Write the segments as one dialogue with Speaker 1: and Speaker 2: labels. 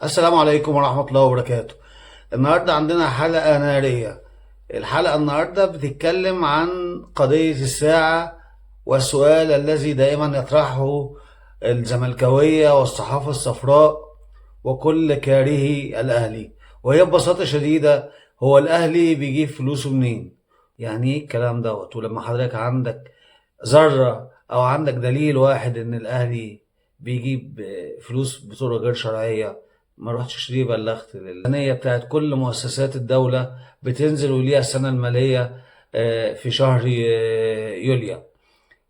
Speaker 1: السلام عليكم ورحمة الله وبركاته. النهاردة عندنا حلقة نارية. الحلقة النهاردة بتتكلم عن قضية الساعة والسؤال الذي دائما يطرحه الزملكاوية والصحافة الصفراء وكل كارهي الأهلي، وهي ببساطة شديدة: هو الأهلي بيجيب فلوسه منين؟ يعني ايه الكلام دوت؟ ولما حضرتك عندك ذرة أو عندك دليل واحد إن الأهلي بيجيب فلوس بطرق غير شرعية، ما رحتش ليه بلغت الميزانية بتاعت كل مؤسسات الدولة بتنزل وليها السنة المالية في شهر يوليو.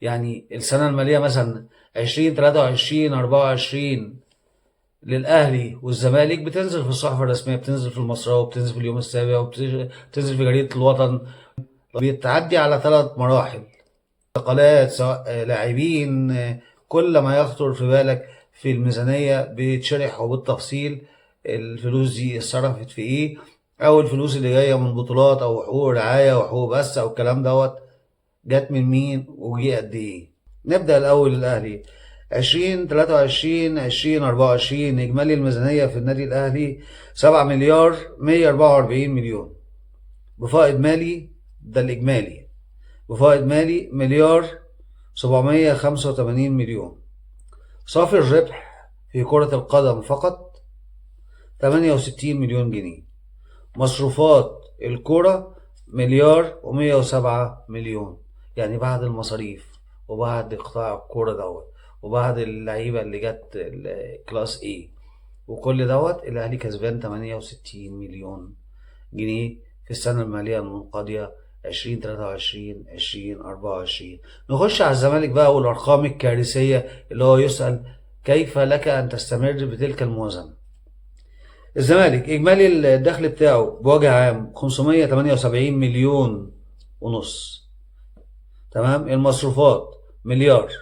Speaker 1: يعني السنة المالية مثلا 2023 24 للأهلي والزمالك بتنزل في الصحف الرسمية، بتنزل في المصراوي، وبتنزل في اليوم السابع، وبتنزل في جريدة الوطن. بيتعدي على 3 مراحل: انتقالات، سواء لاعبين، كل ما يخطر في بالك في الميزانية بيتشرح وبالتفصيل الفلوس دي اتصرفت في ايه، او الفلوس اللي جاية من بطولات او حقوق رعاية وحقوق بس او الكلام دوت جت من مين وجي قد ايه. نبدأ الاول الاهلي. 2023 2024 اجمالي الميزانية في النادي الاهلي 7 مليار 144 مليون بفائض مالي. ده الاجمالي. بفائض مالي مليار 785 مليون. صافي الربح في كرة القدم فقط 68 مليون جنيه. مصروفات الكرة مليار و107 مليون. يعني بعد المصاريف وبعد قطاع الكرة دوت وبعد اللعيبة اللي جت الكلاس A وكل دوت الأهلي كسبان 68 مليون جنيه في السنة المالية المنقضية 2023 2024. نخش على الزمالك بقى والأرقام الكارثية اللي هو يسأل: كيف لك أن تستمر بتلك الموازنة؟ الزمالك إجمالي الدخل بتاعه بوجه عام 578 مليون ونص. تمام. المصروفات مليار.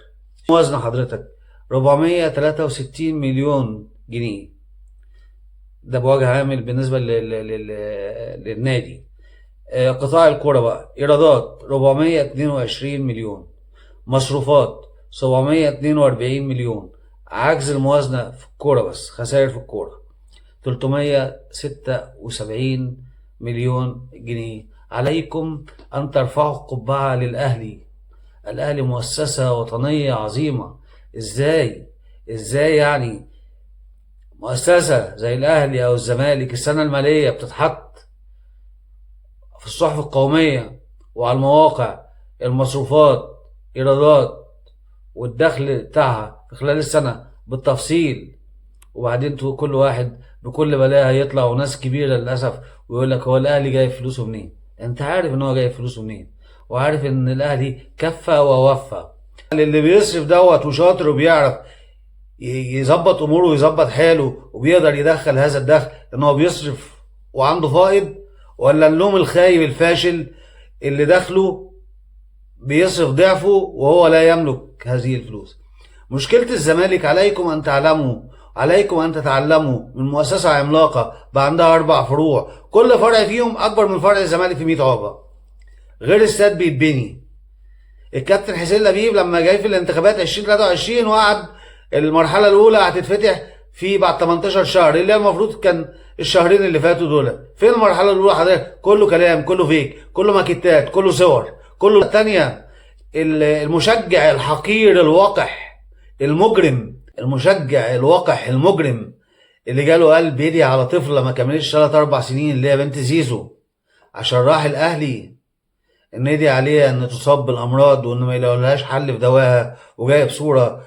Speaker 1: موازنة حضرتك 463 مليون جنيه. ده بوجه عام بالنسبة للنادي. قطاع الكرة بقى: إيرادات 422 مليون، مصروفات 742 مليون، عجز الموازنة في الكرة بس خسائر في الكرة 376 مليون جنيه. عليكم أن ترفعوا القبعة للأهلي. الأهلي مؤسسة وطنية عظيمة. إزاي يعني مؤسسة زي الأهلي أو الزمالك السنة المالية بتتحط في الصحف القومية وعلى المواقع المصروفات إيرادات والدخل بتاعها في خلال السنة بالتفصيل، وبعدين كل واحد بكل بلاها يطلع وناس كبيرة للأسف ويقول لك: هو الأهلي جايب فلوسه منين؟ أنت عارف إن هو جايب فلوسه منين، وعارف إن الأهلي كفى ووفى. اللي بيصرف دوت وشاطر وبيعرف يظبط أموره ويظبط حاله وبيقدر يدخل هذا الدخل إن هو بيصرف وعنده فائض، ولا اللوم الخايب الفاشل اللي دخله بيصرف ضعفه وهو لا يملك هذه الفلوس؟ مشكلة الزمالك عليكم أن تعلموا، عليكم أن تتعلموا من مؤسسة عملاقة بقى عندها 4 فروع، كل فرع فيهم أكبر من فرع الزمالك في 100 عقبة، غير استاد بيتبني. الكابتن حسين لبيب لما جاي في الانتخابات 2023 وقعد المرحلة الأولى هتتفتح في بعد 18 شهر، اللي المفروض كان الشهرين اللي فاتوا دول. فين المرحلة الأولى حضرتك؟ كله كلام، كله فيك، كله ماكيتات، كله صور، كله. الثانية المشجع الحقير الوقح المجرم، المشجع الوقح المجرم اللي جاله قلب يدي على طفلة ما كملتش 3 4 سنين اللي هي بنت زيزو عشان راح الأهلي ندي عليها ان تصاب بالامراض وان ما يلاقولهاش حل في دواها، وجايب صوره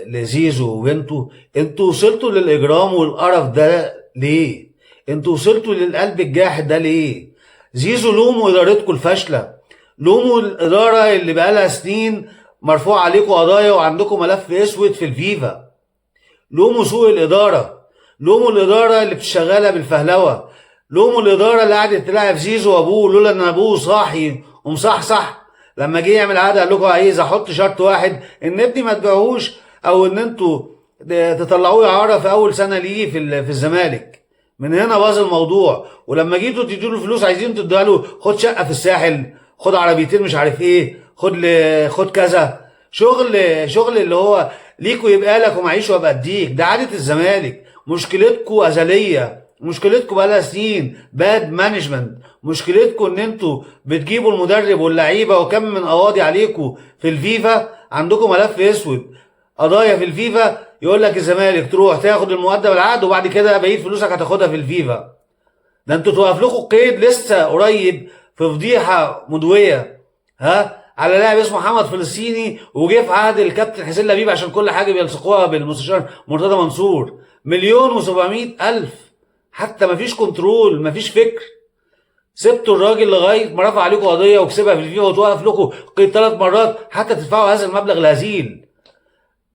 Speaker 1: لزيزو وبنته. انتوا وصلتوا للاجرام والقرف ده ليه؟ انتوا وصلتوا للقلب الجاحد ده ليه؟ زيزو لوموا ادارتكم الفاشله، لوموا الاداره اللي بقالها سنين مرفوع عليكم قضايا وعندكم ملف اسود في الفيفا، لوموا سوء الاداره، لوموا الاداره اللي بتشغلها بالفهلوه، لوموا الاداره اللي قعدت تلعب زيزو وابوه لولا ان ابوه صاحي ومصحصح لما جه يعمل عقد قال لكم عايز احط شرط واحد ان ابني ما تبيعوش او ان انتوا تطلعوه اعاره في اول سنه ليه في الزمالك. من هنا باظ الموضوع. ولما جيتوا تدوا له فلوس عايزين تدوها له: خد شقه في الساحل، خد عربيتين مش عارف ايه، خد كذا، شغل اللي هو ليكوا يبقى لك ومعيش وابقى اديك. ده عاده الزمالك مشكلتكم ازليه، مشكلتكم بقالها سنين، باد مانجمنت. مشكلتكم ان انتوا بتجيبوا المدرب واللعيبه، وكم من قواضي عليكم في الفيفا. عندكم ملف اسود، قضايا في الفيفا، يقول لك الزمالك تروح تاخد المقدم العقد وبعد كده بقيه فلوسك هتاخدها في الفيفا. ده انتوا توقف لكم قيد لسه قريب في فضيحه مدويه، ها، على لاعب اسمه محمد فلسطيني، وجه في عهد الكابتن حسين لبيب عشان كل حاجه بيلصقوها بالمستشار مرتضى منصور. 1,700,000. حتى مفيش كنترول، مفيش فكر. سبتوا الراجل لغايه ما رفع عليكم قضيه وكسبها في الفيفا، وتوقف لكم قيد 3 مرات حتى تدفعوا هذا المبلغ الهزيل.